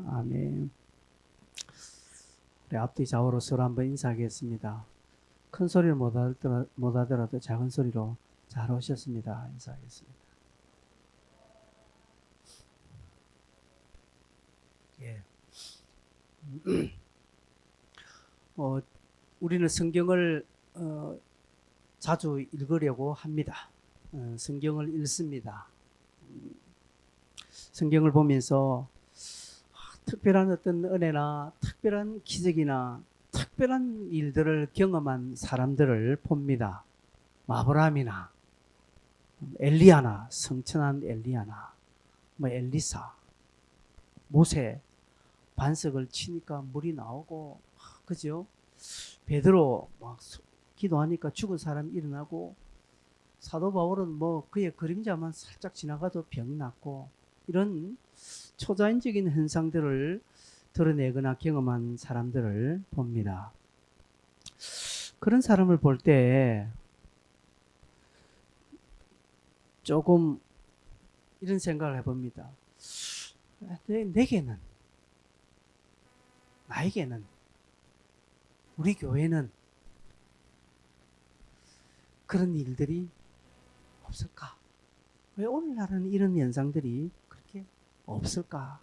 아멘. 우리 앞뒤 좌우로 서로 한번 인사하겠습니다. 큰 소리를 못 하더라도 작은 소리로 잘 오셨습니다. 인사하겠습니다. 예. 우리는 성경을 자주 읽으려고 합니다. 성경을 읽습니다. 성경을 보면서 특별한 어떤 은혜나 특별한 기적이나 특별한 일들을 경험한 사람들을 봅니다. 아브라함이나 엘리야나, 성천한 엘리야나, 엘리사, 모세, 반석을 치니까 물이 나오고, 그죠? 베드로 막 기도하니까 죽은 사람 일어나고, 사도 바울은 그의 그림자만 살짝 지나가도 병 낫고, 이런 초자연적인 현상들을 드러내거나 경험한 사람들을 봅니다. 그런 사람을 볼 때 조금 이런 생각을 해봅니다. 나에게는, 우리 교회는 그런 일들이 없을까? 왜 오늘날은 이런 현상들이 그렇게 없을까?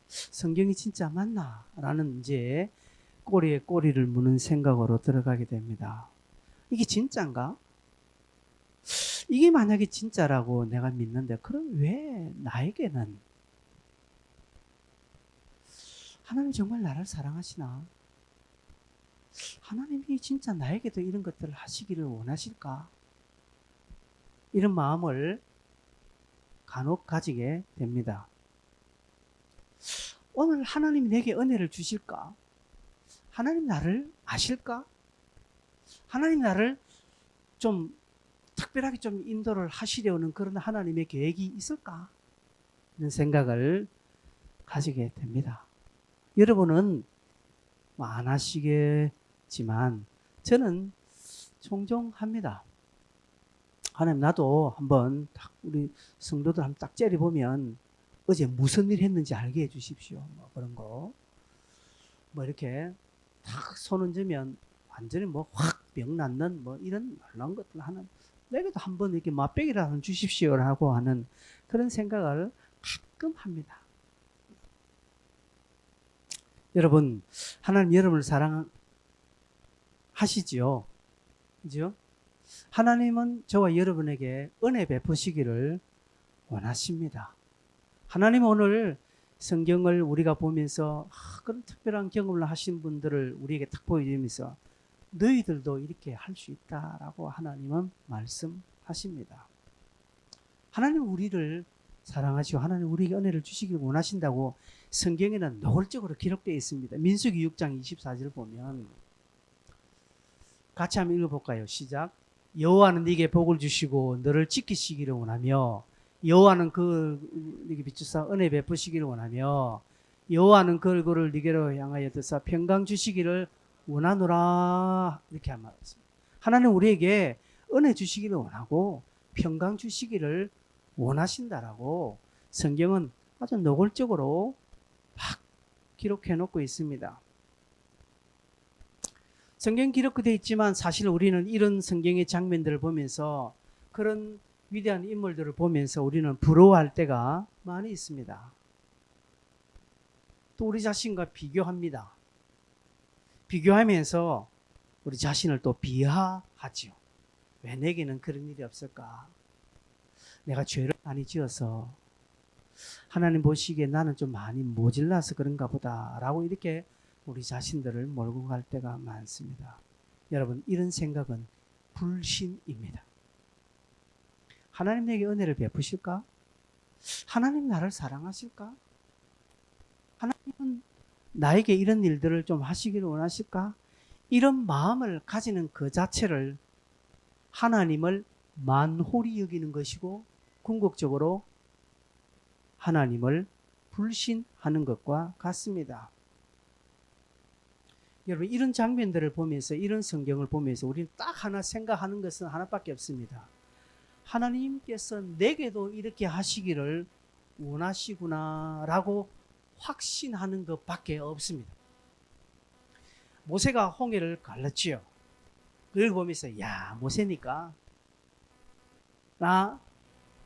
성경이 진짜 맞나? 라는 이제 꼬리에 꼬리를 무는 생각으로 들어가게 됩니다. 이게 진짜인가? 이게 만약에 진짜라고 내가 믿는데, 그럼 왜 나에게는? 하나님 정말 나를 사랑하시나? 하나님이 진짜 나에게도 이런 것들을 하시기를 원하실까? 이런 마음을 간혹 가지게 됩니다. 오늘 하나님이 내게 은혜를 주실까? 하나님 나를 아실까? 하나님 나를 좀 특별하게 좀 인도를 하시려는 그런 하나님의 계획이 있을까? 이런 생각을 가지게 됩니다. 여러분은 안 하시겠지만 저는 종종 합니다. 하나님, 나도 한번 우리 성도들 한번 딱 째려보면 어제 무슨 일 했는지 알게 해주십시오. 그런 거. 이렇게 탁 손 얹으면 완전히 확 병 낫는 이런 놀라운 것들 하는, 내게도 한번 이렇게 맛배기라도 주십시오라고 하는 그런 생각을 가끔 합니다. 여러분, 하나님 여러분을 사랑하시지요? 그죠? 하나님은 저와 여러분에게 은혜 베푸시기를 원하십니다. 하나님은 오늘 성경을 우리가 보면서 그런 특별한 경험을 하신 분들을 우리에게 딱 보여주면서 너희들도 이렇게 할 수 있다라고 하나님은 말씀하십니다. 하나님은 우리를 사랑하시고 하나님 우리에게 은혜를 주시기를 원하신다고 성경에는 노골적으로 기록되어 있습니다. 민수기 6장 24절 보면 같이 한번 읽어볼까요? 시작. 여호와는 네게 복을 주시고 너를 지키시기를 원하며, 여호와는 네게 비추사 은혜 베푸시기를 원하며, 여호와는 그 얼굴을 네게로 향하여 드사 평강 주시기를 원하노라. 이렇게 한 말입니다. 하나님 우리에게 은혜 주시기를 원하고 평강 주시기를 원하신다라고 성경은 아주 노골적으로 막 기록해 놓고 있습니다. 성경 기록되어 있지만 사실 우리는 이런 성경의 장면들을 보면서, 그런 위대한 인물들을 보면서 우리는 부러워할 때가 많이 있습니다. 또 우리 자신과 비교합니다. 비교하면서 우리 자신을 또 비하하지요. 왜 내게는 그런 일이 없을까? 내가 죄를 많이 지어서 하나님 보시기에 나는 좀 많이 모질라서 그런가 보다라고 이렇게 우리 자신들을 몰고 갈 때가 많습니다. 여러분, 이런 생각은 불신입니다. 하나님 내게 은혜를 베푸실까? 하나님 나를 사랑하실까? 하나님은 나에게 이런 일들을 좀 하시기를 원하실까? 이런 마음을 가지는 그 자체를 하나님을 만홀히 여기는 것이고, 궁극적으로 하나님을 불신하는 것과 같습니다. 여러분, 이런 장면들을 보면서, 이런 성경을 보면서 우리는 딱 하나 생각하는 것은 하나밖에 없습니다. 하나님께서 내게도 이렇게 하시기를 원하시구나 라고 확신하는 것밖에 없습니다. 모세가 홍해를 갈랐지요. 그걸 보면서 야, 모세니까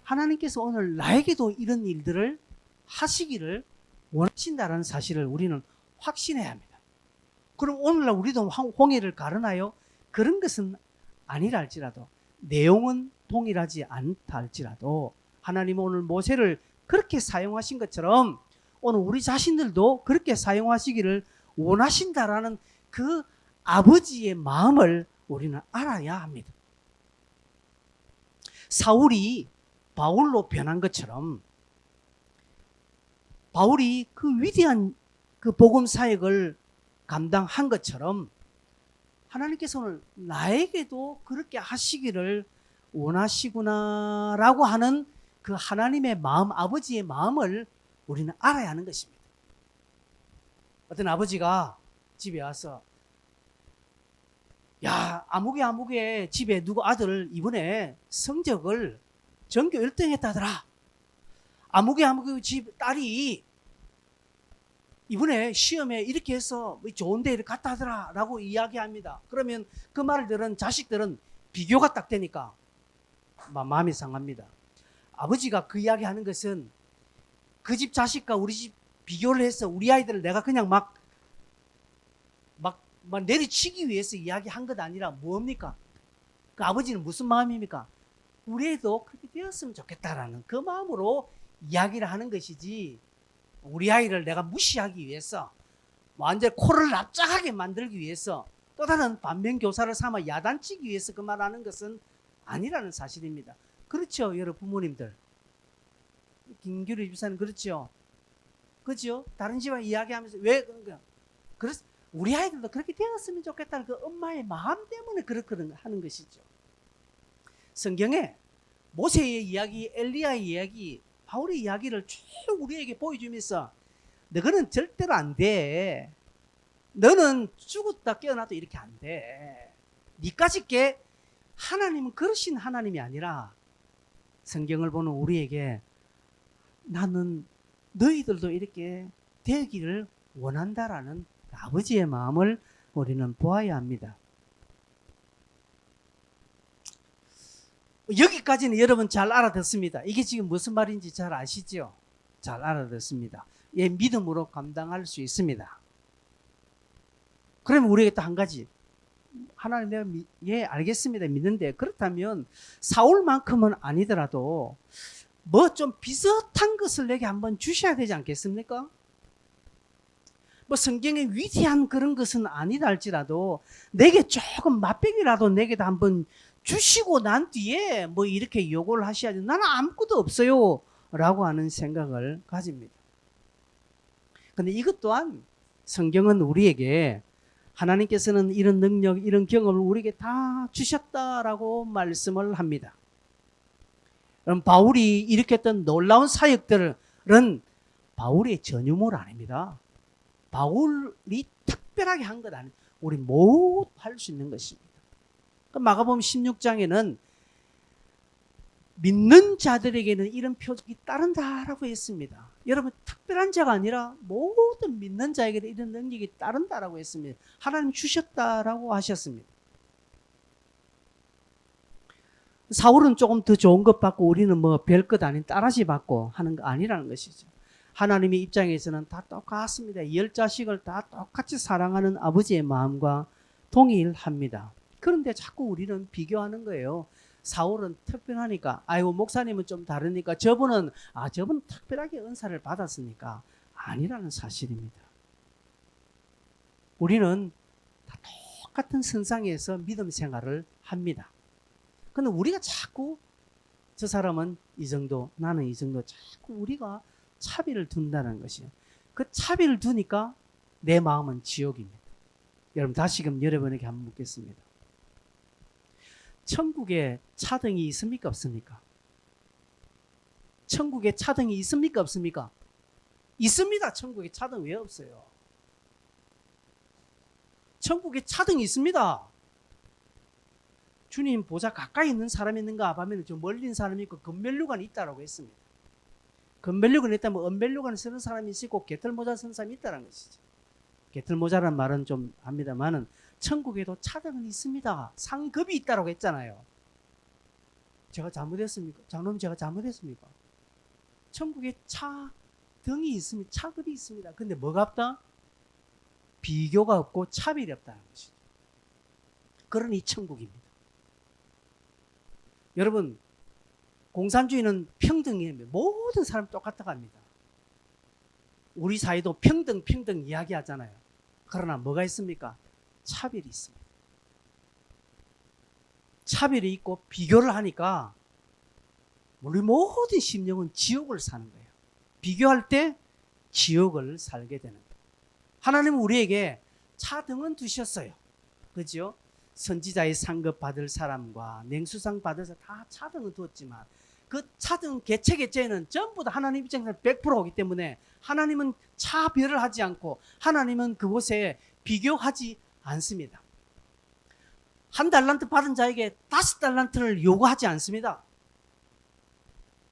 하나님께서 오늘 나에게도 이런 일들을 하시기를 원하신다는 사실을 우리는 확신해야 합니다. 그럼 오늘날 우리도 홍해를 가르나요? 그런 것은 아니라 할지라도, 내용은 동일하지 않다 할지라도 하나님은 오늘 모세를 그렇게 사용하신 것처럼 오늘 우리 자신들도 그렇게 사용하시기를 원하신다라는 그 아버지의 마음을 우리는 알아야 합니다. 사울이 바울로 변한 것처럼 바울이 그 위대한 그 복음 사역을 감당한 것처럼 하나님께서 오늘 나에게도 그렇게 하시기를 원하시구나라고 하는 그 하나님의 마음, 아버지의 마음을 우리는 알아야 하는 것입니다. 어떤 아버지가 집에 와서 야, 아무개 집에 누구 아들 이번에 성적을 전교 1등 했다더라. 아무개 집 딸이 이번에 시험에 이렇게 해서 좋은 데를 갔다 하더라 라고 이야기합니다. 그러면 그 말을 들은 자식들은 비교가 딱 되니까 마음이 상합니다. 아버지가 그 이야기하는 것은 그 집 자식과 우리 집 비교를 해서 우리 아이들을 내가 그냥 막 내리치기 위해서 이야기한 것 아니라 뭡니까? 그 아버지는 무슨 마음입니까? 우리 애도 그렇게 되었으면 좋겠다라는 그 마음으로 이야기를 하는 것이지, 우리 아이를 내가 무시하기 위해서 완전 코를 납작하게 만들기 위해서 또 다른 반면교사를 삼아 야단치기 위해서 그 말하는 것은 아니라는 사실입니다. 그렇죠, 여러분 부모님들. 김규리 집사님 그렇죠? 그렇죠? 다른 집안 이야기하면서 왜 그런가? 그래서 우리 아이들도 그렇게 되었으면 좋겠다는 그 엄마의 마음 때문에 그렇게 하는 것이죠. 성경에 모세의 이야기, 엘리야의 이야기, 바울의 이야기를 쭉 우리에게 보여주면서 너는 절대로 안 돼. 너는 죽었다 깨어나도 이렇게 안 돼. 니까짓 게 하나님은 그러신 하나님이 아니라 성경을 보는 우리에게 나는 너희들도 이렇게 되기를 원한다라는 아버지의 마음을 우리는 보아야 합니다. 여기까지는 여러분 잘 알아듣습니다. 이게 지금 무슨 말인지 잘 아시죠? 잘 알아듣습니다. 예, 믿음으로 감당할 수 있습니다. 그러면 우리에게 또 한 가지, 하나님 내가 예 알겠습니다 믿는데, 그렇다면 사울만큼은 아니더라도 뭐 좀 비슷한 것을 내게 한번 주셔야 되지 않겠습니까? 뭐 성경에 위대한 그런 것은 아니다 할지라도 내게 조금 맛배기라도 내게도 한번 주시고 난 뒤에 뭐 이렇게 요구를 하셔야지, 나는 아무것도 없어요 라고 하는 생각을 가집니다. 근데 이것 또한 성경은 우리에게 하나님께서는 이런 능력, 이런 경험을 우리에게 다 주셨다라고 말씀을 합니다. 그럼 바울이 일으켰던 놀라운 사역들은 바울의 전유물 아닙니다. 바울이 특별하게 한 것 아니에요. 우리 모두 할 수 있는 것입니다. 마가복음 16장에는 믿는 자들에게는 이런 표적이 따른다라고 했습니다. 여러분, 특별한 자가 아니라 모든 믿는 자에게는 이런 능력이 따른다라고 했습니다. 하나님 주셨다라고 하셨습니다. 사울은 조금 더 좋은 것 받고 우리는 뭐 별것 아닌 따라지 받고 하는 거 아니라는 것이죠. 하나님의 입장에서는 다 똑같습니다. 열 자식을 다 똑같이 사랑하는 아버지의 마음과 동일합니다. 그런데 자꾸 우리는 비교하는 거예요. 사울은 특별하니까, 아이고 목사님은 좀 다르니까, 저분은 특별하게 은사를 받았으니까. 아니라는 사실입니다. 우리는 다 똑같은 선상에서 믿음 생활을 합니다. 근데 우리가 자꾸 저 사람은 이 정도, 나는 이 정도, 자꾸 우리가 차비를 둔다는 것이에요. 그 차비를 두니까 내 마음은 지옥입니다. 여러분, 다시금 여러분에게 한번 묻겠습니다. 천국에 차등이 있습니까 없습니까? 천국에 차등이 있습니까 없습니까? 있습니다. 천국에 차등 왜 없어요? 천국에 차등이 있습니다. 주님 보좌 가까이 있는 사람이 있는가 하면 좀 멀리 있는 사람이 있고 건멸류관이 있다고 했습니다. 건벨류건 있다면 은벨류건을 쓰는 사람이 있고 개털모자 쓰는 사람이 있다는 것이죠. 개털모자라는 말은 좀 합니다만은 천국에도 차등은 있습니다. 상급이 있다고 했잖아요. 제가 잘못했습니까? 장로님, 제가 잘못했습니까? 천국에 차등이 있습니다. 차급이 있습니다. 근데 뭐가 없다? 비교가 없고 차별이 없다는 것이죠. 그러니 천국입니다. 여러분, 공산주의는 평등이에요. 모든 사람 똑같다고 합니다. 우리 사회도 평등 이야기하잖아요. 그러나 뭐가 있습니까? 차별이 있습니다. 차별이 있고 비교를 하니까 우리 모든 심령은 지옥을 사는 거예요. 비교할 때 지옥을 살게 되는 거예요. 하나님은 우리에게 차등은 두셨어요. 그죠? 선지자의 상급 받을 사람과 냉수상 받을 사람 다 차등을 두었지만 그 차등 개체에는 전부 다 하나님 입장에서 100%이기 때문에 하나님은 차별을 하지 않고 하나님은 그곳에 비교하지 않습니다. 1달란트 받은 자에게 5달란트를 요구하지 않습니다.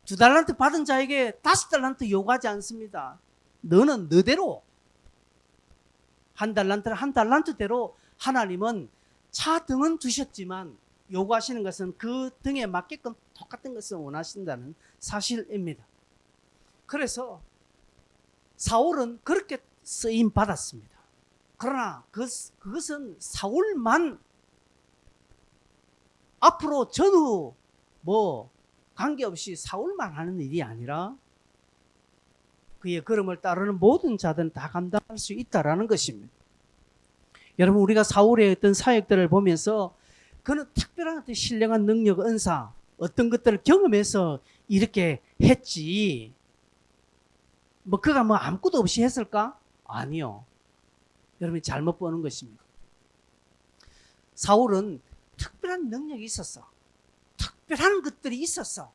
2달란트 받은 자에게 5달란트 요구하지 않습니다. 너는 너대로 1달란트를 1달란트대로 하나님은 차등은 두셨지만 요구하시는 것은 그 등에 맞게끔 똑같은 것을 원하신다는 사실입니다. 그래서 사울은 그렇게 쓰임 받았습니다. 그러나 그것은 사울만 앞으로 전후 관계없이 사울만 하는 일이 아니라 그의 걸음을 따르는 모든 자들은 다 감당할 수 있다라는 것입니다. 여러분, 우리가 사울의 어떤 사역들을 보면서 그는 특별한 어떤 신령한 능력, 은사, 어떤 것들을 경험해서 이렇게 했지. 그가 아무것도 없이 했을까? 아니요. 여러분이 잘못 보는 것입니다. 사울은 특별한 능력이 있었어. 특별한 것들이 있었어.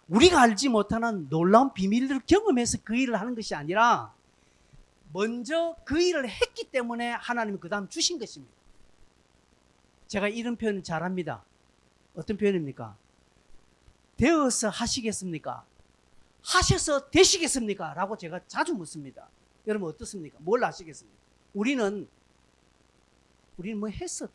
우리가 알지 못하는 놀라운 비밀들을 경험해서 그 일을 하는 것이 아니라 먼저 그 일을 했기 때문에 하나님이 그 다음 주신 것입니다. 제가 이런 표현을 잘합니다. 어떤 표현입니까? 되어서 하시겠습니까? 하셔서 되시겠습니까? 라고 제가 자주 묻습니다. 여러분 어떻습니까? 뭘 하시겠습니까? 우리는 했어.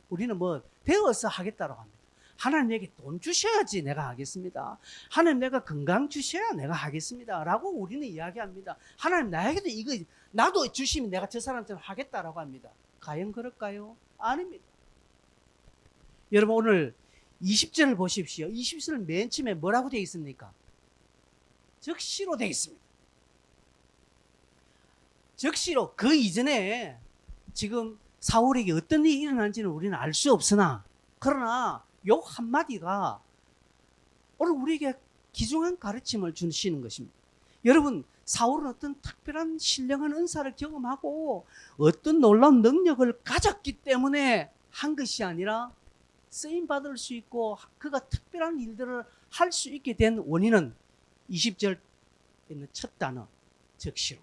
우리는 되어서 하겠다라고 합니다. 하나님 내게 돈 주셔야지 내가 하겠습니다. 하나님 내가 건강 주셔야 내가 하겠습니다. 라고 우리는 이야기합니다. 하나님 나에게도 이거 나도 주시면 내가 저 사람처럼 하겠다라고 합니다. 과연 그럴까요? 아닙니다. 여러분 오늘 20절을 보십시오. 20절 맨 처음에 뭐라고 되어 있습니까? 적시로 되어 있습니다. 적시로. 그 이전에 지금 사울에게 어떤 일이 일어난지는 우리는 알 수 없으나 그러나 요 한마디가 오늘 우리에게 귀중한 가르침을 주시는 것입니다. 여러분, 사울은 어떤 특별한 신령한 은사를 경험하고 어떤 놀라운 능력을 가졌기 때문에 한 것이 아니라 쓰임받을 수 있고 그가 특별한 일들을 할 수 있게 된 원인은 20절 있는 첫 단어 적시로.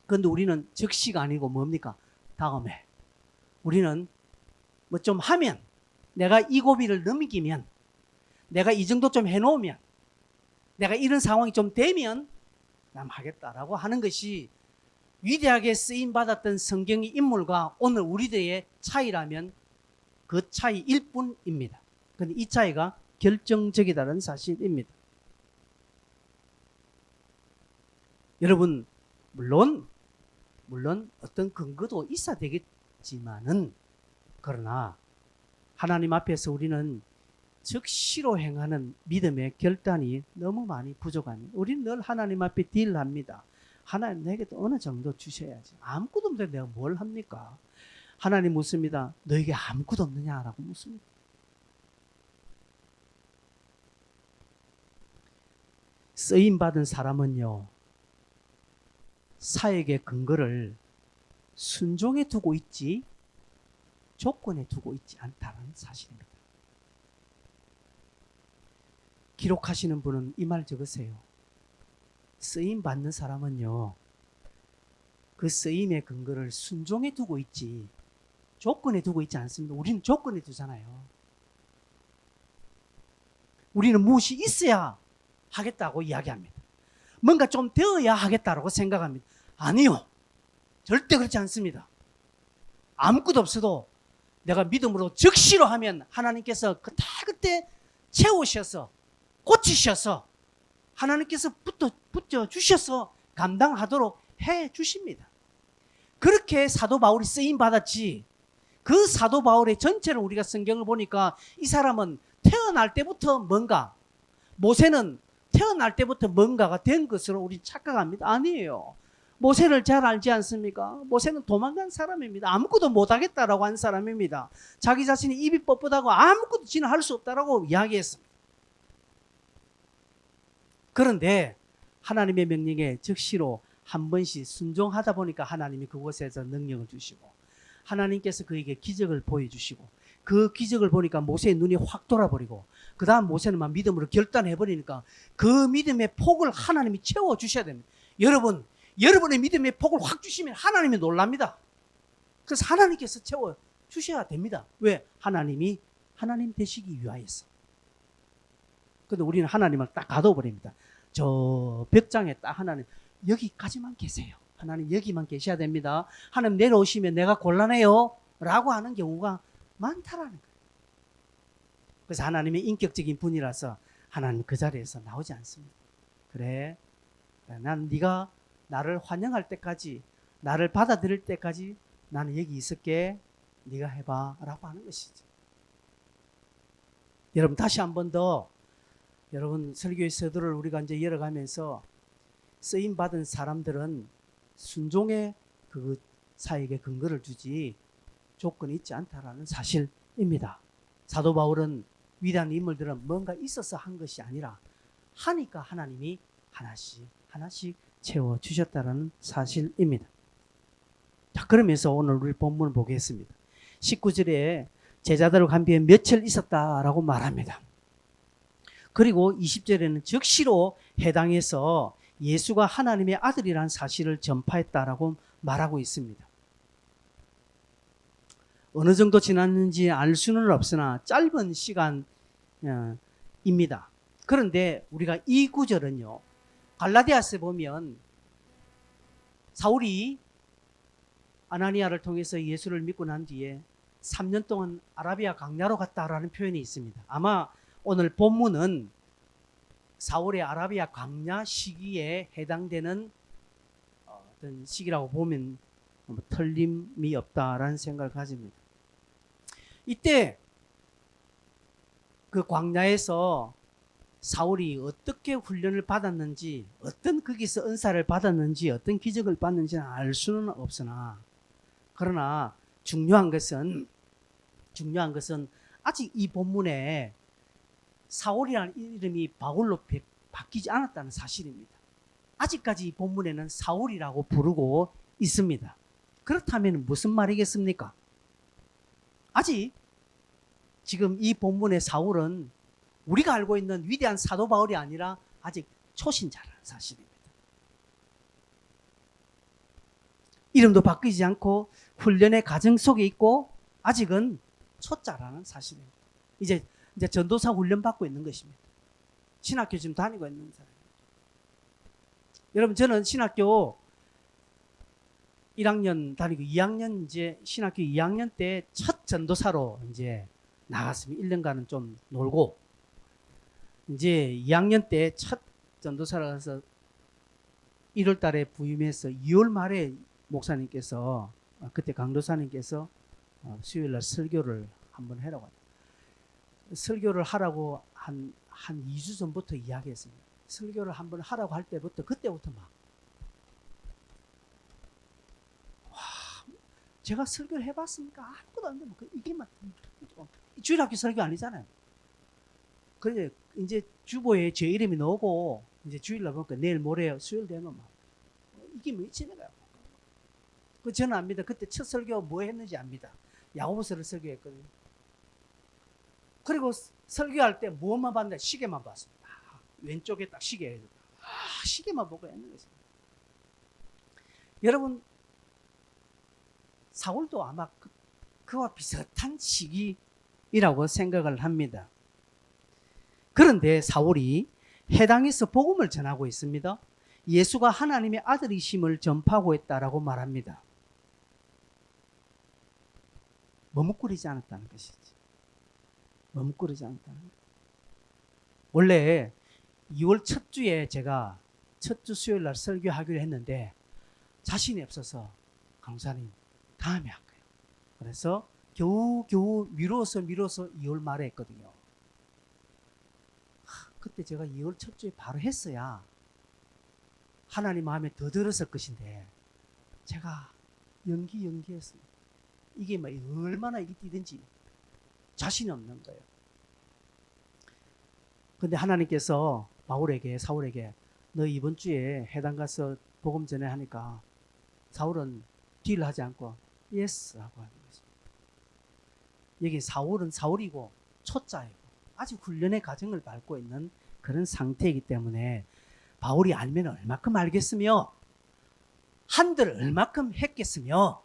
그런데 우리는 적시가 아니고 뭡니까? 다음에 우리는 좀 하면 내가 이 고비를 넘기면 내가 이 정도 좀 해놓으면 내가 이런 상황이 좀 되면 난 하겠다라고 하는 것이 위대하게 쓰임받았던 성경의 인물과 오늘 우리들의 차이라면 그 차이일 뿐입니다. 그런데 이 차이가 결정적이다는 사실입니다. 여러분 물론 어떤 근거도 있어야 되겠지만은 그러나 하나님 앞에서 우리는 적시로 행하는 믿음의 결단이 너무 많이 부족합니다. 우리는 늘 하나님 앞에 딜합니다. 하나님 내게도 어느 정도 주셔야지. 아무것도 없는데 내가 뭘 합니까? 하나님 묻습니다. 너에게 아무것도 없느냐라고 묻습니다. 쓰임받은 사람은요, 사역의 근거를 순종에 두고 있지 조건에 두고 있지 않다는 사실입니다. 기록하시는 분은 이 말 적으세요. 쓰임 받는 사람은요, 그 쓰임의 근거를 순종에 두고 있지 조건에 두고 있지 않습니다. 우리는 조건에 두잖아요. 우리는 무엇이 있어야 하겠다고 이야기합니다. 뭔가 좀 되어야 하겠다라고 생각합니다. 아니요. 절대 그렇지 않습니다. 아무것도 없어도 내가 믿음으로 즉시로 하면 하나님께서 그때 채우셔서 고치셔서 하나님께서 붙여주셔서 감당하도록 해 주십니다. 그렇게 사도 바울이 쓰임 받았지, 그 사도 바울의 전체를 우리가 성경을 보니까 이 사람은 태어날 때부터 뭔가, 모세는 태어날 때부터 뭔가가 된 것으로 우리 착각합니다. 아니에요. 모세를 잘 알지 않습니까? 모세는 도망간 사람입니다. 아무것도 못하겠다라고 한 사람입니다. 자기 자신이 입이 뻣뻣하고 아무것도 지는 할 수 없다라고 이야기했습니다. 그런데 하나님의 명령에 즉시로 한 번씩 순종하다 보니까 하나님이 그곳에서 능력을 주시고 하나님께서 그에게 기적을 보여주시고 그 기적을 보니까 모세의 눈이 확 돌아버리고 그 다음 모세는 막 믿음으로 결단해버리니까 그 믿음의 폭을 하나님이 채워주셔야 됩니다. 여러분의 믿음의 폭을 확 주시면 하나님이 놀랍니다. 그래서 하나님께서 채워주셔야 됩니다. 왜? 하나님 되시기 위하여서. 근데 우리는 하나님을 딱 가둬버립니다. 저 벽장에 딱 하나님 여기까지만 계세요. 하나님 여기만 계셔야 됩니다. 하나님 내려오시면 내가 곤란해요 라고 하는 경우가 많다라는 거예요. 그래서 하나님의 인격적인 분이라서 하나님 그 자리에서 나오지 않습니다. 그래, 난 네가 나를 환영할 때까지, 나를 받아들일 때까지 나는 여기 있을게, 네가 해봐 라고 하는 것이죠. 여러분 다시 한 번 더, 여러분 설교의 서두를 우리가 이제 열어가면서 쓰임받은 사람들은 순종의 그 사역에 근거를 두지 조건이 있지 않다라는 사실입니다. 사도 바울은 위대한 인물들은 뭔가 있어서 한 것이 아니라 하니까 하나님이 하나씩 채워주셨다는 사실입니다. 자, 그러면서 오늘 우리 본문을 보겠습니다. 19절에 제자들을 간비에 며칠 있었다라고 말합니다. 그리고 20절에는 즉시로 해당해서 예수가 하나님의 아들이라는 사실을 전파했다라고 말하고 있습니다. 어느 정도 지났는지 알 수는 없으나 짧은 시간입니다. 그런데 우리가 이 구절은요, 갈라디아서에 보면 사울이 아나니아를 통해서 예수를 믿고 난 뒤에 3년 동안 아라비아 광야로 갔다라는 표현이 있습니다. 아마 오늘 본문은 사울의 아라비아 광야 시기에 해당되는 어떤 시기라고 보면 틀림이 없다라는 생각을 가집니다. 이때 그 광야에서 사울이 어떻게 훈련을 받았는지, 어떤 거기서 은사를 받았는지, 어떤 기적을 받는지는 알 수는 없으나, 그러나 중요한 것은 아직 이 본문에 사울이라는 이름이 바울로 바뀌지 않았다는 사실입니다. 아직까지 이 본문에는 사울이라고 부르고 있습니다. 그렇다면 무슨 말이겠습니까? 아직 지금 이 본문의 사울은 우리가 알고 있는 위대한 사도 바울이 아니라 아직 초신자라는 사실입니다. 이름도 바뀌지 않고 훈련의 과정 속에 있고 아직은 초짜라는 사실입니다. 이제 전도사 훈련 받고 있는 것입니다. 신학교 지금 다니고 있는 사람입니다. 여러분, 저는 신학교 1학년 다니고 2학년 이제 신학교 2학년 때 첫 전도사로 이제 나갔습니다. 1년간은 좀 놀고 이제 2학년 때 첫 전도사로 가서 1월 달에 부임해서 2월 말에 목사님께서 그때 강도사님께서 수요일 날 설교를 한번 하라고 합니다. 설교를 하라고 한 2주 전부터 이야기했습니다. 설교를 한번 하라고 할 때부터 그때부터 막 제가 설교를 해봤습니까? 아무것도 안 되면 이게 막 주일학교 설교 아니잖아요. 그런데 이제 주보에 제 이름이 나오고 이제 주일날 보니까 내일 모레 수요일 되면 막 이게 미치는 거야. 그 저는 압니다. 그때 첫 설교 뭐 했는지 압니다. 야고보서를 설교했거든요. 그리고 설교할 때 무엇만 봤는데 시계만 봤습니다. 왼쪽에 딱 시계. 시계만 보고 했는 것입니다. 여러분, 사울도 아마 그와 비슷한 시기라고 생각을 합니다. 그런데 사울이 해당에서 복음을 전하고 있습니다. 예수가 하나님의 아들이심을 전파하고 있다라고 말합니다. 머뭇거리지 않았다는 것이지. 머뭇거리지 않았다는 것. 원래 2월 첫 주에 제가 첫 주 수요일 날 설교하기로 했는데 자신이 없어서 강사님 다음에 할게요. 그래서 겨우 미뤄서 2월 말에 했거든요. 그때 제가 2월 첫 주에 바로 했어야 하나님 마음에 더 들었을 것인데 제가 연기했습니다. 이게 막 얼마나 이게 뛰든지 자신이 없는 거예요. 근데 하나님께서 사울에게 너 이번 주에 해당 가서 복음 전해 하니까 사울은 딜 하지 않고 예스 하고 하는 거죠. 여기 사울은 사울이고 초짜이고 아직 훈련의 과정을 밟고 있는 그런 상태이기 때문에 바울이 알면 얼마큼 알겠으며 한들 얼마큼 했겠으며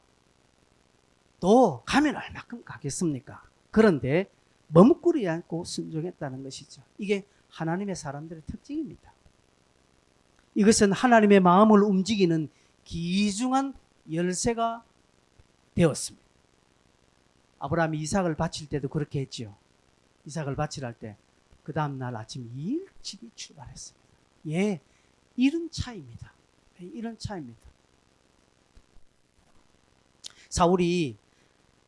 또 가면 얼마큼 가겠습니까? 그런데 머뭇거리지 않고 순종했다는 것이죠. 이게 하나님의 사람들의 특징입니다. 이것은 하나님의 마음을 움직이는 귀중한 열쇠가 되었습니다. 아브라함이 이삭을 바칠 때도 그렇게 했지요. 이삭을 바치라 할 때 그 다음날 아침 일찍이 출발했습니다. 예, 이런 차이입니다. 이런 차이입니다. 사울이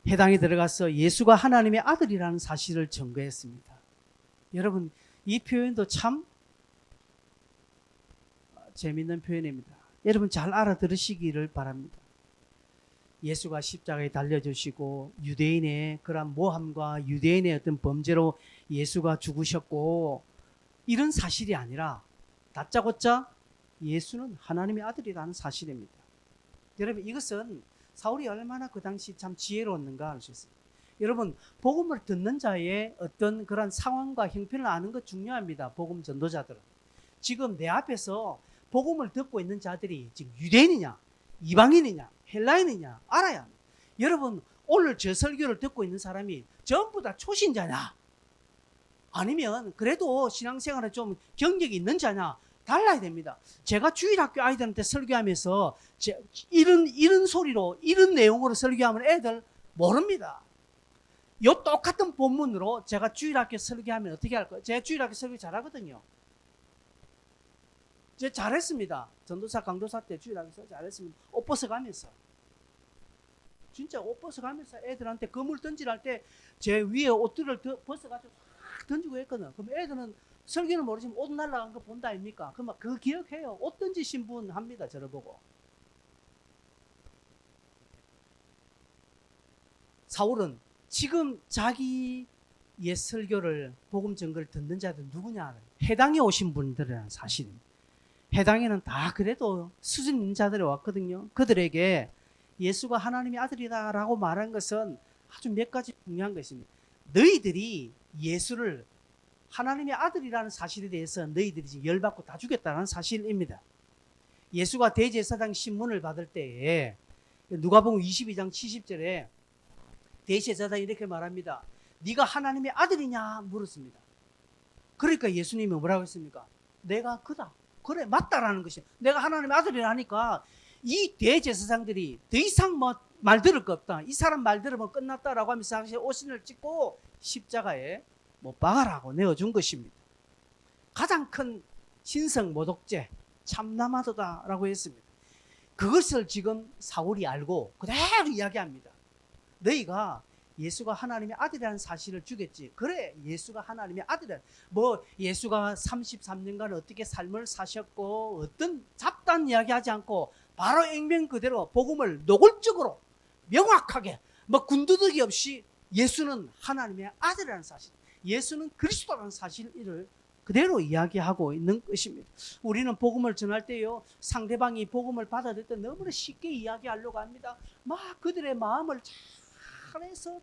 해당에 들어가서 예수가 하나님의 아들이라는 사실을 증거했습니다. 여러분, 이 표현도 참 재미있는 표현입니다. 여러분 잘 알아들으시기를 바랍니다. 예수가 십자가에 달려주시고 유대인의 그런 모함과 유대인의 어떤 범죄로 예수가 죽으셨고 이런 사실이 아니라 다짜고짜 예수는 하나님의 아들이라는 사실입니다. 여러분 이것은 사울이 얼마나 그 당시 참 지혜로웠는가 할 수 있어요. 여러분 복음을 듣는 자의 어떤 그런 상황과 형편을 아는 것 중요합니다. 복음 전도자들은. 지금 내 앞에서 복음을 듣고 있는 자들이 지금 유대인이냐 이방인이냐 헬라인이냐 알아야 합니다. 여러분 오늘 저 설교를 듣고 있는 사람이 전부 다 초신자냐 아니면 그래도 신앙생활에 좀 경력이 있는 자냐 달라야 됩니다. 제가 주일학교 아이들한테 설교하면서 이런 소리로 이런 내용으로 설교하면 애들 모릅니다. 요 똑같은 본문으로 제가 주일학교 설교하면 어떻게 할 거예요? 제가 주일학교 설교 잘하거든요. 제가 잘했습니다. 전도사 강도사 때 주일학교 잘했습니다. 옷 벗어가면서 진짜 옷 벗어가면서 애들한테 그물 던지랄 때 제 위에 옷들을 벗어가지고 확 던지고 했거든. 그럼 애들은 설교는 모르지만 옷 날라간 거 본다 아닙니까? 그럼 그 기억해요. 옷 던지신 분 합니다. 저를 보고. 사울은 지금 자기 옛 설교를 복음 전거를 듣는 자들 누구냐? 해당에 오신 분들이라는 사실입니다. 해당에는 다 그래도 수준 있는 자들이 왔거든요. 그들에게 예수가 하나님의 아들이다라고 말한 것은 아주 몇 가지 중요한 것입니다. 너희들이 예수를 하나님의 아들이라는 사실에 대해서 너희들이 지금 열받고 다 죽였다는 사실입니다. 예수가 대제사장 신문을 받을 때에 누가복음 22장 70절에 대제사장이 이렇게 말합니다. 네가 하나님의 아들이냐 물었습니다. 그러니까 예수님이 뭐라고 했습니까? 내가 그다. 그래 맞다라는 것이 내가 하나님의 아들이라니까 이 대제사장들이 더 이상 뭐 말 들을 거 없다. 이 사람 말 들으면 끝났다라고 하면서 옷신을 찢고 십자가에 못 박아라고 내어준 것입니다. 가장 큰 신성 모독죄 참남하도다라고 했습니다. 그것을 지금 사울이 알고 그대로 이야기합니다. 너희가 예수가 하나님의 아들이라는 사실을 주겠지. 그래 예수가 하나님의 아들이라. 뭐 예수가 33년간 어떻게 삶을 사셨고 어떤 잡다한 이야기하지 않고 바로 액면 그대로 복음을 노골적으로 명확하게 뭐 군더더기 없이 예수는 하나님의 아들이라는 사실, 예수는 그리스도라는 사실을 그대로 이야기하고 있는 것입니다. 우리는 복음을 전할 때요 상대방이 복음을 받아들일 때 너무나 쉽게 이야기하려고 합니다. 막 그들의 마음을 잘해서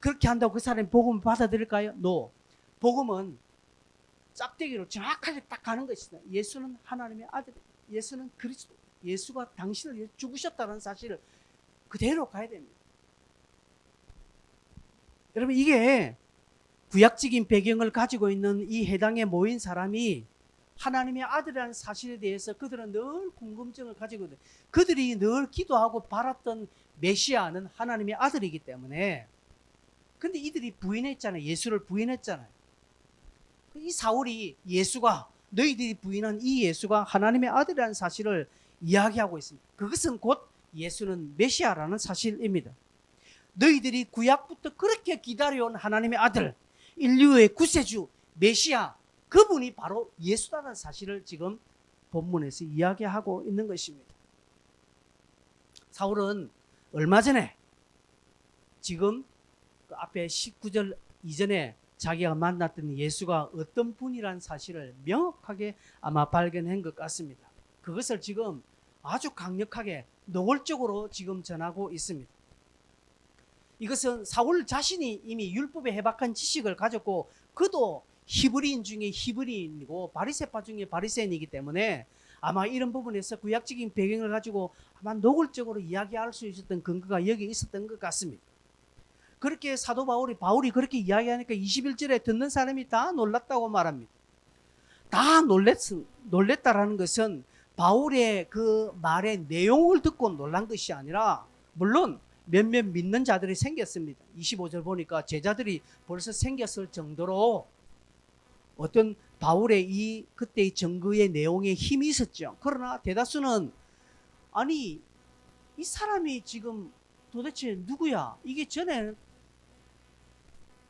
그렇게 한다고 그 사람이 복음을 받아들일까요? No. 복음은 짝대기로 정확하게 딱 가는 것이다. 예수는 하나님의 아들, 예수는 그리스도, 예수가 당신을 위해 죽으셨다는 사실을 그대로 가야 됩니다. 여러분 이게 구약적인 배경을 가지고 있는 이 해당에 모인 사람이 하나님의 아들이라는 사실에 대해서 그들은 늘 궁금증을 가지거든. 그들이 늘 기도하고 바랐던 메시아는 하나님의 아들이기 때문에. 근데 이들이 부인했잖아요. 예수를 부인했잖아요. 이 사울이 예수가, 너희들이 부인한 이 예수가 하나님의 아들이라는 사실을 이야기하고 있습니다. 그것은 곧 예수는 메시아라는 사실입니다. 너희들이 구약부터 그렇게 기다려온 하나님의 아들, 인류의 구세주 메시아, 그분이 바로 예수라는 사실을 지금 본문에서 이야기하고 있는 것입니다. 사울은 얼마 전에 지금 그 앞에 19절 이전에 자기가 만났던 예수가 어떤 분이라는 사실을 명확하게 아마 발견한 것 같습니다. 그것을 지금 아주 강력하게 노골적으로 지금 전하고 있습니다. 이것은 사울 자신이 이미 율법에 해박한 지식을 가졌고 그도 히브리인 중에 히브리인이고 바리새파 중에 바리새인이기 때문에 아마 이런 부분에서 구약적인 배경을 가지고 아마 노골적으로 이야기할 수 있었던 근거가 여기 있었던 것 같습니다. 그렇게 사도 바울이 그렇게 이야기하니까 21절에 듣는 사람이 다 놀랐다고 말합니다. 다 놀랬다라는 것은 바울의 그 말의 내용을 듣고 놀란 것이 아니라 물론 몇몇 믿는 자들이 생겼습니다. 25절 보니까 제자들이 벌써 생겼을 정도로 어떤 바울의 이 그때의 증거의 내용에 힘이 있었죠. 그러나 대다수는 아니 이 사람이 지금 도대체 누구야? 이게 전에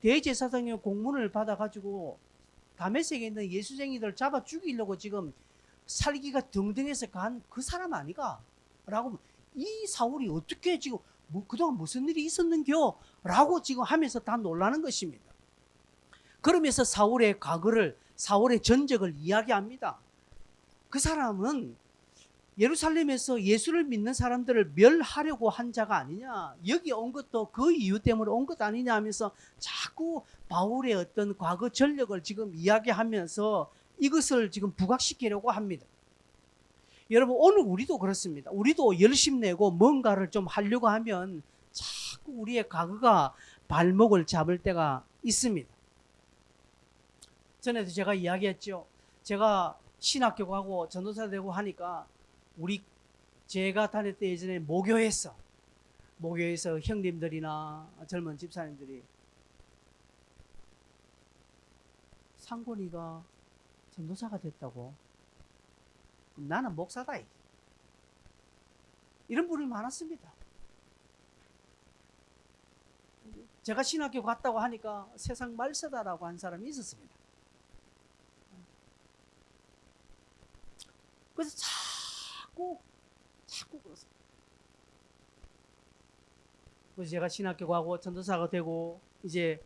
대제사장의 공문을 받아가지고 다메섹에 있는 예수쟁이들 잡아 죽이려고 지금 살기가 등등해서 간 그 사람 아니가? 라고 이 사울이 어떻게 지금 그동안 무슨 일이 있었는겨? 라고 지금 하면서 다 놀라는 것입니다. 그러면서 사울의 과거를, 사울의 전적을 이야기합니다. 그 사람은 예루살렘에서 예수를 믿는 사람들을 멸하려고 한 자가 아니냐, 여기 온 것도 그 이유 때문에 온 것 아니냐 하면서 자꾸 바울의 어떤 과거 전력을 지금 이야기하면서 이것을 지금 부각시키려고 합니다. 여러분 오늘 우리도 그렇습니다. 우리도 열심 내고 뭔가를 좀 하려고 하면 자꾸 우리의 과거가 발목을 잡을 때가 있습니다. 전에도 제가 이야기했죠. 제가 신학교 가고 전도사 되고 하니까 제가 다닐 때 예전에 모교에서 형님들이나 젊은 집사님들이 상곤이가 전도사가 됐다고? 나는 목사다. 이런 분이 많았습니다. 제가 신학교 갔다고 하니까 세상 말세다라고 한 사람이 있었습니다. 그래서 자꾸 그렇습니다. 그래서 제가 신학교 가고 전도사가 되고 이제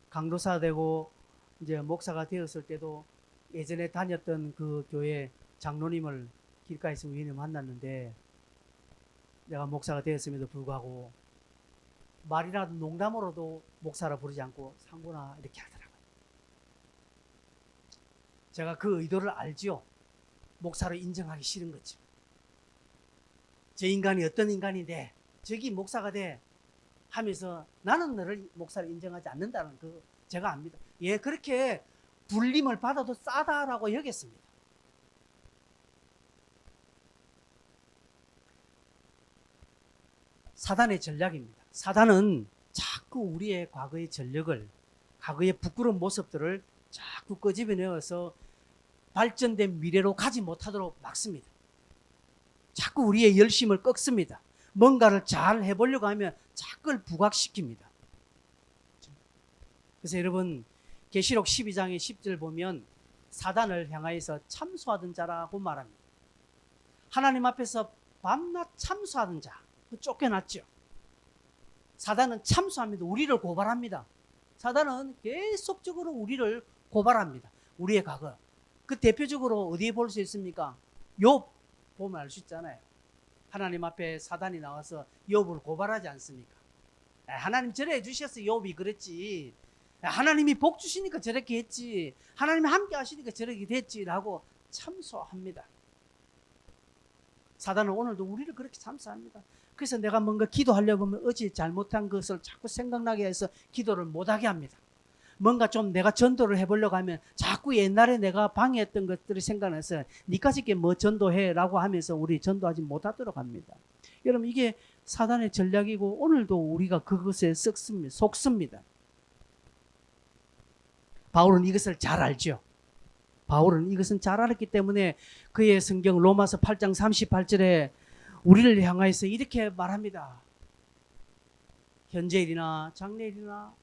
강도사가 되고 이제 목사가 되었을 때도 예전에 다녔던 그 교회 장로님을 길가에서 우연히 만났는데 내가 목사가 되었음에도 불구하고 말이라도 농담으로도 목사라 부르지 않고 상구나 이렇게 하더라고요. 제가 그 의도를 알지요. 목사로 인정하기 싫은 거죠. 저 인간이 어떤 인간인데 저기 목사가 돼 하면서 나는 너를 목사로 인정하지 않는다는 그 제가 압니다. 예, 그렇게 불림을 받아도 싸다라고 여겼습니다. 사단의 전략입니다. 사단은 자꾸 우리의 과거의 전력을, 과거의 부끄러운 모습들을 자꾸 끄집어내어서 발전된 미래로 가지 못하도록 막습니다. 자꾸 우리의 열심을 꺾습니다. 뭔가를 잘 해보려고 하면 자꾸 부각시킵니다. 그래서 여러분 계시록 12장의 10절 보면 사단을 향하여서 참소하던 자라고 말합니다. 하나님 앞에서 밤낮 참소하던 자, 쫓겨났죠. 사단은 참소합니다. 우리를 고발합니다. 사단은 계속적으로 우리를 고발합니다. 우리의 과거. 그 대표적으로 어디에 볼 수 있습니까? 욥 보면 알 수 있잖아요. 하나님 앞에 사단이 나와서 욥을 고발하지 않습니까? 하나님 저래 해주셨어. 욥이 그랬지. 하나님이 복 주시니까 저렇게 했지. 하나님이 함께 하시니까 저렇게 됐지라고 참소합니다. 사단은 오늘도 우리를 그렇게 참소합니다. 그래서 내가 뭔가 기도하려고 하면 어제 잘못한 것을 자꾸 생각나게 해서 기도를 못하게 합니다. 뭔가 좀 내가 전도를 해보려고 하면 자꾸 옛날에 내가 방해했던 것들이 생각나서 니까짓게 뭐 전도해라고 하면서 우리 전도하지 못하도록 합니다. 여러분 이게 사단의 전략이고 오늘도 우리가 그것에 속습니다. 바울은 이것을 잘 알죠. 바울은 이것은 잘 알았기 때문에 그의 성경 로마서 8장 38절에 우리를 향하여서 이렇게 말합니다. 현재일이나 장래일이나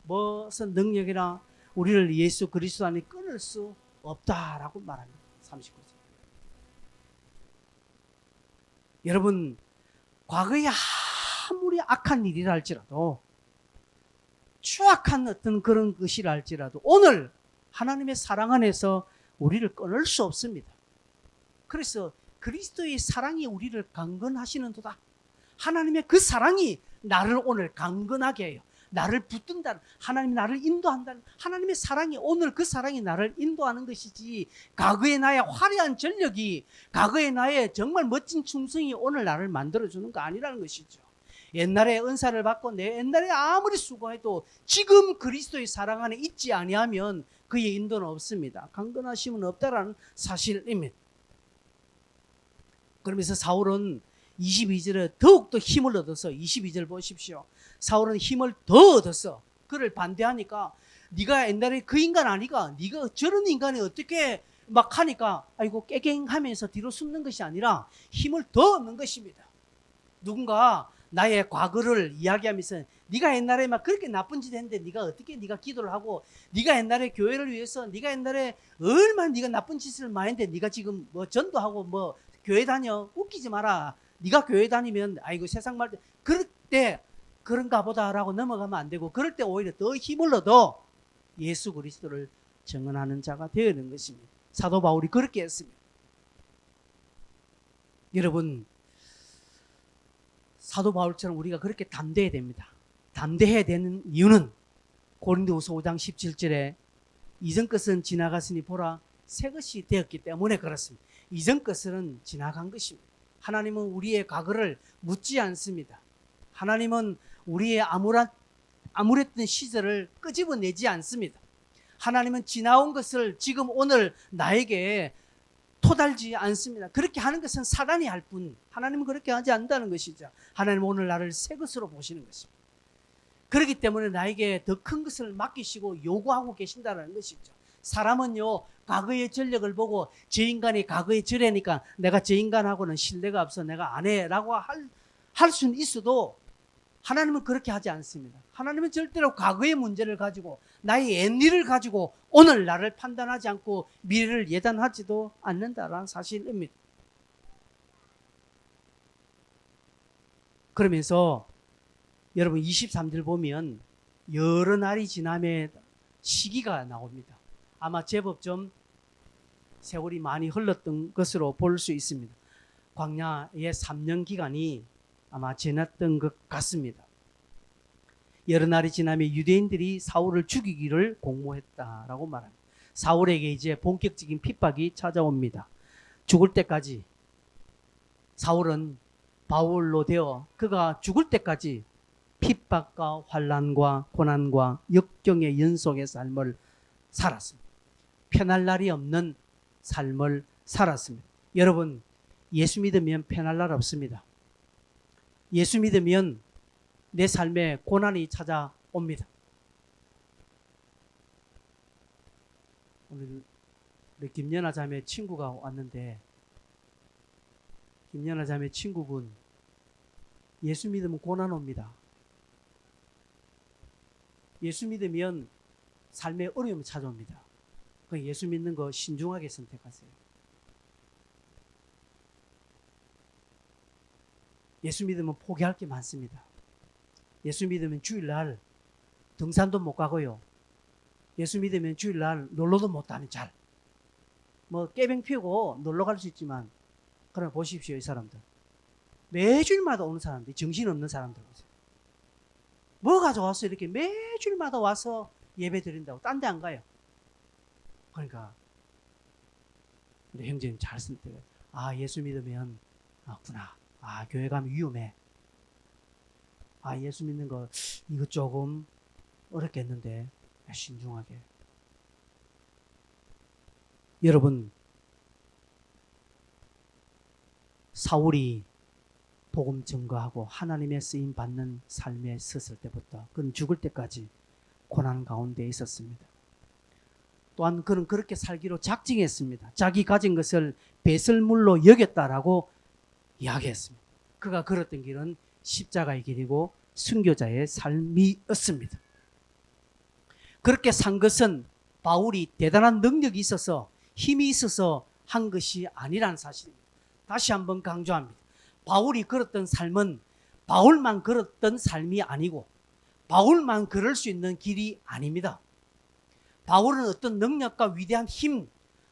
무슨 능력이나 우리를 예수 그리스도 안에 끊을 수 없다라고 말합니다. 39절. 여러분 과거에 아무리 악한 일이라 할지라도 추악한 어떤 그런 것이라 할지라도 오늘 하나님의 사랑 안에서 우리를 끊을 수 없습니다. 그래서 그리스도의 사랑이 우리를 강건하시는도다. 하나님의 그 사랑이 나를 오늘 강건하게 해요. 나를 붙든다는, 하나님이 나를 인도한다는 하나님의 사랑이, 오늘 그 사랑이 나를 인도하는 것이지, 과거의 나의 화려한 전력이, 과거의 나의 정말 멋진 충성이 오늘 나를 만들어주는 거 아니라는 것이죠. 옛날에 은사를 받고 내 옛날에 아무리 수고해도 지금 그리스도의 사랑 안에 있지 아니하면 그의 인도는 없습니다. 강건하심은 없다라는 사실입니다. 그러면서 사울은 22절에 더욱더 힘을 얻어서, 22절 보십시오. 사울은 힘을 더 얻어서 그를 반대하니까, 네가 옛날에 그 인간 아니가, 네가 저런 인간이 어떻게 막 하니까 아이고 깨갱하면서 뒤로 숨는 것이 아니라 힘을 더 얻는 것입니다. 누군가 나의 과거를 이야기하면서 네가 옛날에 막 그렇게 나쁜 짓 했는데 네가 어떻게 네가 기도를 하고, 네가 옛날에 교회를 위해서 네가 옛날에 얼마나 네가 나쁜 짓을 많이 했는데 네가 지금 뭐 전도하고 뭐 교회 다녀, 웃기지 마라. 네가 교회 다니면 아이고 세상 말, 그럴 때 그런가 보다라고 넘어가면 안 되고, 그럴 때 오히려 더 힘을 얻어 예수 그리스도를 증언하는 자가 되는 것입니다. 사도 바울이 그렇게 했습니다. 여러분 사도 바울처럼 우리가 그렇게 담대해야 됩니다. 담대해야 되는 이유는 고린도후서 5장 17절에 이전 것은 지나갔으니 보라 새 것이 되었기 때문에 그렇습니다. 이전 것은 지나간 것입니다. 하나님은 우리의 과거를 묻지 않습니다. 하나님은 우리의 암울했던 시절을 끄집어내지 않습니다. 하나님은 지나온 것을 지금 오늘 나에게 토달지 않습니다. 그렇게 하는 것은 사단이 할 뿐, 하나님은 그렇게 하지 않는다는 것이죠. 하나님은 오늘 나를 새 것으로 보시는 것입니다. 그렇기 때문에 나에게 더 큰 것을 맡기시고 요구하고 계신다는 것이죠. 사람은요, 과거의 전력을 보고 저 인간이 과거에 저래니까 내가 저 인간하고는 신뢰가 없어, 내가 안 해라고 할 수는 있어도 하나님은 그렇게 하지 않습니다. 하나님은 절대로 과거의 문제를 가지고, 나의 옛일을 가지고 오늘 나를 판단하지 않고 미래를 예단하지도 않는다라는 사실입니다. 그러면서 여러분 23절 보면 여러 날이 지남에 시기가 나옵니다. 아마 제법 좀 세월이 많이 흘렀던 것으로 볼 수 있습니다. 광야의 3년 기간이 아마 지났던 것 같습니다. 여러 날이 지나면 유대인들이 사울을 죽이기를 공모했다라고 말합니다. 사울에게 이제 본격적인 핍박이 찾아옵니다. 죽을 때까지 사울은 바울로 되어 그가 죽을 때까지 핍박과 환난과 고난과 역경의 연속의 삶을 살았습니다. 편할 날이 없는 삶을 살았습니다. 여러분, 예수 믿으면 편할 날 없습니다. 예수 믿으면 내 삶에 고난이 찾아옵니다. 오늘 우리 김연아 자매 친구가 왔는데, 김연아 자매 친구분, 예수 믿으면 고난 옵니다. 예수 믿으면 삶의 어려움이 찾아옵니다. 그 예수 믿는 거 신중하게 선택하세요. 예수 믿으면 포기할 게 많습니다. 예수 믿으면 주일날 등산도 못 가고요. 예수 믿으면 주일날 놀러도 못 다니, 잘. 뭐 깨병 피우고 놀러 갈 수 있지만, 그러나 보십시오, 이 사람들. 매주일마다 오는 사람들, 정신없는 사람들 보세요. 뭐 가져와서 이렇게 매주일마다 와서 예배 드린다고 딴 데 안 가요. 그러니까 우리 형제님 잘 선택해. 아, 예수 믿으면 구나. 아, 교회 가면 위험해. 아, 예수 믿는 거 이거 조금 어렵겠는데. 신중하게. 여러분, 사울이 복음 증거하고 하나님의 쓰임 받는 삶에 섰을 때부터 그는 죽을 때까지 고난 가운데 있었습니다. 또한 그는 그렇게 살기로 작정했습니다. 자기 가진 것을 배설물로 여겼다라고 이야기했습니다. 그가 걸었던 길은 십자가의 길이고 순교자의 삶이었습니다. 그렇게 산 것은 바울이 대단한 능력이 있어서 힘이 있어서 한 것이 아니라는 사실입니다. 다시 한번 강조합니다. 바울이 걸었던 삶은 바울만 걸었던 삶이 아니고 바울만 걸을 수 있는 길이 아닙니다. 바울은 어떤 능력과 위대한 힘,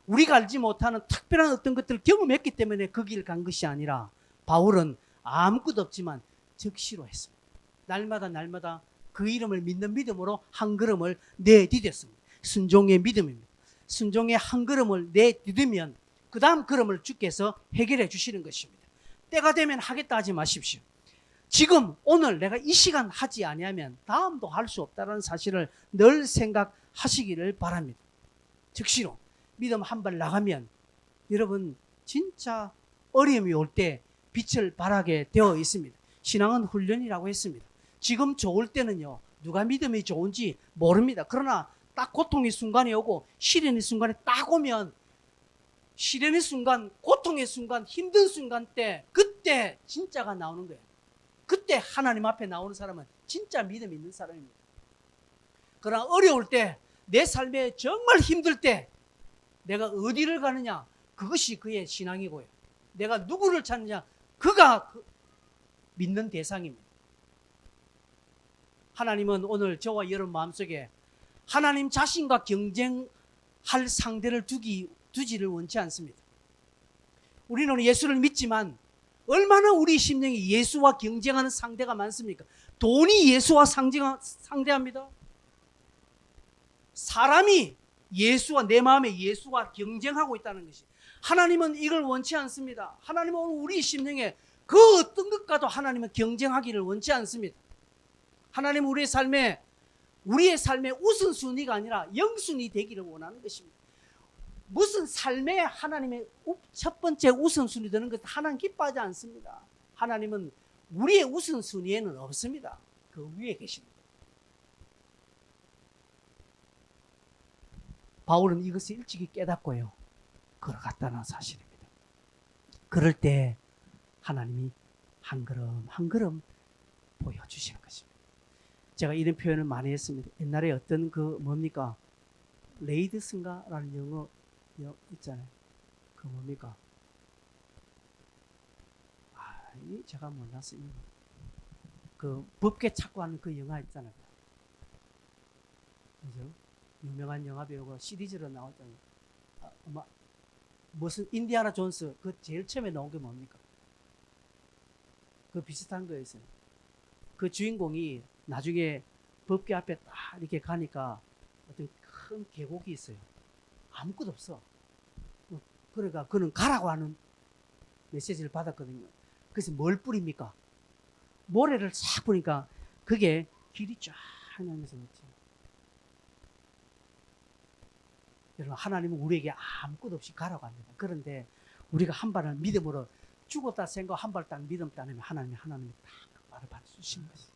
우리가 알지 못하는 특별한 어떤 것들을 경험했기 때문에 그 길을 간 것이 아니라 바울은 아무것도 없지만 적시로 했습니다. 날마다 그 이름을 믿는 믿음으로 한 걸음을 내디뎠습니다. 순종의 믿음입니다. 순종의 한 걸음을 내디디면 그 다음 걸음을 주께서 해결해 주시는 것입니다. 때가 되면 하겠다 하지 마십시오. 지금 오늘 내가 이 시간 하지 아니하면 다음도 할 수 없다는 사실을 늘 생각하시기를 바랍니다. 즉시로 믿음 한 발 나가면 여러분 진짜 어려움이 올 때 빛을 발하게 되어 있습니다. 신앙은 훈련이라고 했습니다. 지금 좋을 때는요, 누가 믿음이 좋은지 모릅니다. 그러나 딱 고통의 순간이 오고 시련의 순간에 딱 오면 시련의 순간, 고통의 순간, 힘든 순간 때 그때 진짜가 나오는 거예요. 그때 하나님 앞에 나오는 사람은 진짜 믿음 있는 사람입니다. 그러나 어려울 때, 내 삶에 정말 힘들 때 내가 어디를 가느냐, 그것이 그의 신앙이고요. 내가 누구를 찾느냐, 그가 믿는 대상입니다. 하나님은 오늘 저와 여러분 마음속에 하나님 자신과 경쟁할 상대를 두지를 원치 않습니다. 우리는 예수를 믿지만 얼마나 우리 심령이 예수와 경쟁하는 상대가 많습니까? 돈이 예수와 상대합니다. 사람이 예수와, 내 마음에 예수와 경쟁하고 있다는 것이, 하나님은 이걸 원치 않습니다. 하나님은 우리 심령에 그 어떤 것과도 하나님은 경쟁하기를 원치 않습니다. 하나님은 우리의 삶에 우선순위가 아니라 영순위 되기를 원하는 것입니다. 무슨 삶에 하나님의 첫 번째 우선순위 되는 것 하나님 기뻐하지 않습니다. 하나님은 우리의 우선순위에는 없습니다. 그 위에 계십니다. 바울은 이것을 일찍이 깨닫고요, 걸어갔다는 사실입니다. 그럴 때 하나님이 한 걸음 한 걸음 보여주시는 것입니다. 제가 이런 표현을 많이 했습니다. 옛날에 어떤 뭡니까? 레이드슨가라는 영어 있잖아요. 그 뭡니까? 제가 몰랐어요. 그 법계 찾고 하는 그 영화 있잖아요. 그죠? 유명한 영화 배우가 시리즈로 나왔잖아요. 무슨 인디아나 존스, 그 제일 처음에 나온 게 뭡니까? 그 비슷한 거였어요. 그 주인공이 나중에 법계 앞에 딱 이렇게 가니까 어떤 큰 계곡이 있어요. 아무것도 없어. 그러니까 그는 가라고 하는 메시지를 받았거든요. 그래서 뭘 뿌립니까? 모래를 싹 뿌리니까 그게 길이 쫙 나면서 있지. 여러분, 하나님은 우리에게 아무것도 없이 가라고 합니다. 그런데 우리가 한 발을 믿음으로 죽었다 생각 한 발 딱 믿음 따내면 하나님이 딱 그 발을 받아주시는 것이죠.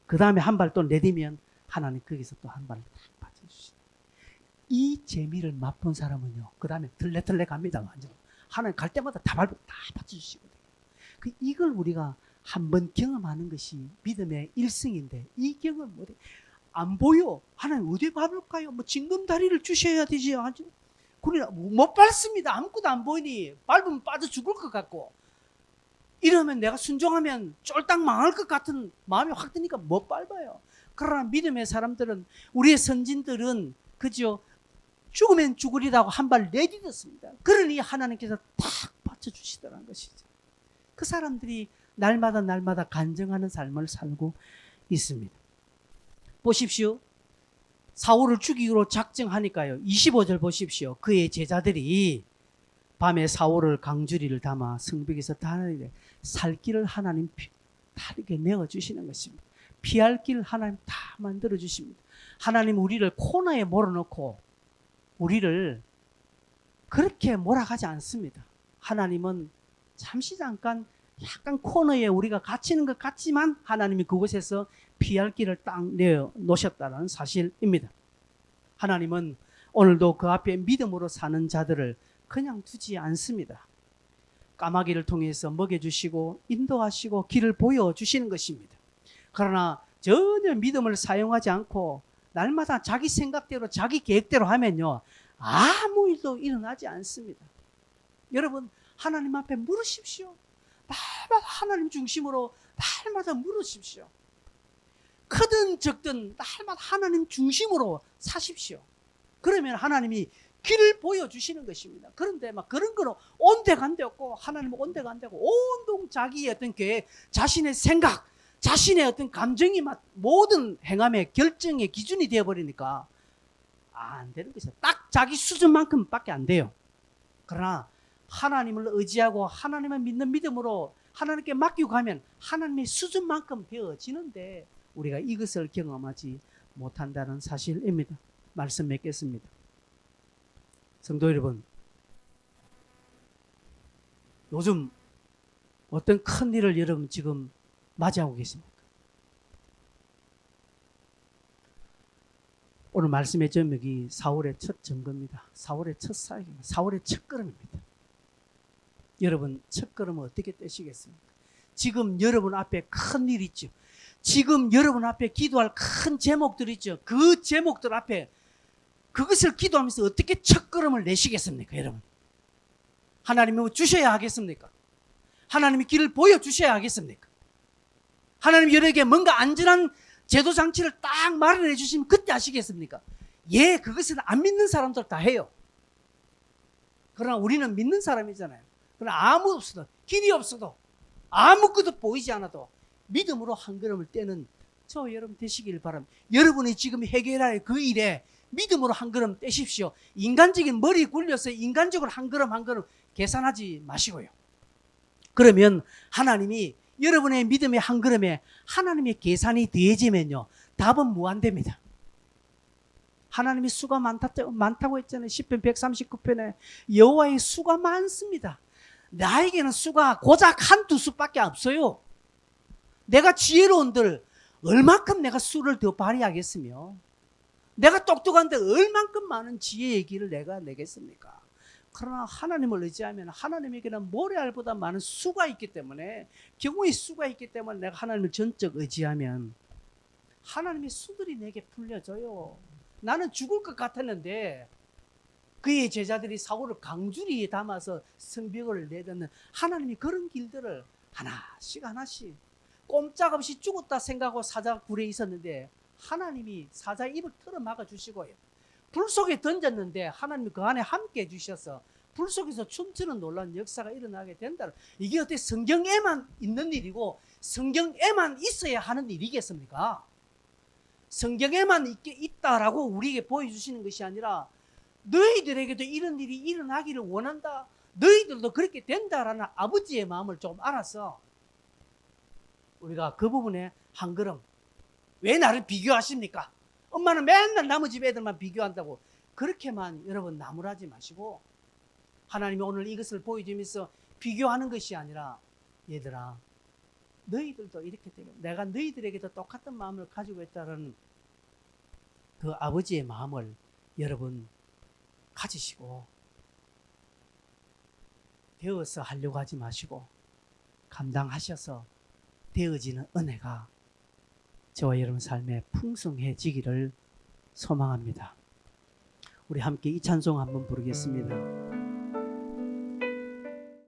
그 다음에 한 발 또 내디면 하나님 거기서 또 한 발을 딱 받아주시죠. 이 재미를 맛본 사람은요, 그 다음에 털레털레 갑니다. 완전. 하나님 갈 때마다 다 받아주시거든요. 이걸 우리가 한번 경험하는 것이 믿음의 일승인데, 이 경험 못해. 안 보여. 하나님 어디 밟을까요? 징검다리를 주셔야 되지. 그러나 못 밟습니다. 아무것도 안 보이니 밟으면 빠져 죽을 것 같고, 이러면 내가 순종하면 쫄딱 망할 것 같은 마음이 확 드니까 못 밟아요. 그러나 믿음의 사람들은, 우리의 선진들은 그죠? 죽으면 죽으리라고 한 발 내딛었습니다. 그러니 하나님께서 탁 받쳐주시더라는 것이죠. 그 사람들이 날마다 간증하는 삶을 살고 있습니다. 보십시오. 사울을 죽이기로 작정하니까요, 25절 보십시오. 그의 제자들이 밤에 사울을 강주리를 담아 성벽에서 다니되 살 길을 하나님 다르게 내어주시는 것입니다. 피할 길 하나님 다 만들어주십니다. 하나님 우리를 코너에 몰아넣고 우리를 그렇게 몰아가지 않습니다. 하나님은 잠시 잠깐 약간 코너에 우리가 갇히는 것 같지만 하나님이 그곳에서 피할 길을 딱 내어 놓으셨다는 사실입니다. 하나님은 오늘도 그 앞에 믿음으로 사는 자들을 그냥 두지 않습니다. 까마귀를 통해서 먹여주시고 인도하시고 길을 보여주시는 것입니다. 그러나 전혀 믿음을 사용하지 않고 날마다 자기 생각대로 자기 계획대로 하면요, 아무 일도 일어나지 않습니다. 여러분, 하나님 앞에 물으십시오. 날마다 하나님 중심으로 날마다 물으십시오. 크든 적든 날마다 하나님 중심으로 사십시오. 그러면 하나님이 길을 보여주시는 것입니다. 그런데 막 그런 거는 온데간데 없고, 하나님은 온데간데 없고, 온통 자기의 어떤 계획, 자신의 생각, 자신의 어떤 감정이 막 모든 행함의 결정의 기준이 되어버리니까 안 되는 것이죠. 딱 자기 수준만큼밖에 안 돼요. 그러나 하나님을 의지하고 하나님을 믿는 믿음으로 하나님께 맡기고 가면 하나님의 수준만큼 되어지는데 우리가 이것을 경험하지 못한다는 사실입니다. 말씀 맺겠습니다. 성도 여러분, 요즘 어떤 큰 일을 여러분 지금 맞이하고 계십니까? 오늘 말씀의 제목이 4월의 첫 점거입니다. 4월의 첫 사역입니다. 4월의 첫 걸음입니다. 여러분, 첫 걸음은 어떻게 떼시겠습니까? 지금 여러분 앞에 큰 일 있죠. 지금 여러분 앞에 기도할 큰 제목들 있죠. 그 제목들 앞에 그것을 기도하면서 어떻게 첫 걸음을 내시겠습니까, 여러분? 하나님이 주셔야 하겠습니까? 하나님이 길을 보여주셔야 하겠습니까? 하나님이 여러에게 뭔가 안전한 제도 장치를 딱 마련해 주시면 그때 아시겠습니까? 예, 그것은 안 믿는 사람들 다 해요. 그러나 우리는 믿는 사람이잖아요. 그러나 아무 없어도, 길이 없어도, 아무것도 보이지 않아도 믿음으로 한 걸음을 떼는 저 여러분 되시길 바랍니다. 여러분이 지금 해결할 그 일에 믿음으로 한 걸음 떼십시오. 인간적인 머리 굴려서 인간적으로 한 걸음 한 걸음 계산하지 마시고요. 그러면 하나님이 여러분의 믿음의 한 걸음에 하나님의 계산이 더해지면요, 답은 무한대입니다. 하나님이 수가 많다고 했잖아요. 시편 139편에 여호와의 수가 많습니다. 나에게는 수가 고작 한두 수밖에 없어요. 내가 지혜로운들 얼마큼 내가 수를 더 발휘하겠으며, 내가 똑똑한데 얼만큼 많은 지혜의 길을 내가 내겠습니까? 그러나 하나님을 의지하면 하나님에게는 모래알보다 많은 수가 있기 때문에, 경우의 수가 있기 때문에 내가 하나님을 전적 의지하면 하나님의 수들이 내게 풀려져요. 나는 죽을 것 같았는데 그의 제자들이 사울을 강줄이 담아서 성벽을 내딛는 하나님이 그런 길들을 하나씩 하나씩 꼼짝없이 죽었다 생각하고 사자 굴에 있었는데 하나님이 사자 입을 틀어 막아 주시고요, 불 속에 던졌는데 하나님이 그 안에 함께 해주셔서 불 속에서 춤추는 놀라운 역사가 일어나게 된다. 이게 어떻게 성경에만 있는 일이고 성경에만 있어야 하는 일이겠습니까? 성경에만 있다라고 우리에게 보여주시는 것이 아니라 너희들에게도 이런 일이 일어나기를 원한다, 너희들도 그렇게 된다라는 아버지의 마음을 좀 알아서 우리가 그 부분에 한 걸음, 왜 나를 비교하십니까? 엄마는 맨날 남의 집 애들만 비교한다고 그렇게만 여러분 나무라지 마시고, 하나님이 오늘 이것을 보여주면서 비교하는 것이 아니라, 얘들아 너희들도 이렇게 되고 내가 너희들에게도 똑같은 마음을 가지고 있다는 그 아버지의 마음을 여러분 가지시고 되어서 하려고 하지 마시고 감당하셔서 되어지는 은혜가 저와 여러분 삶에 풍성해지기를 소망합니다. 우리 함께 이 찬송 한번 부르겠습니다.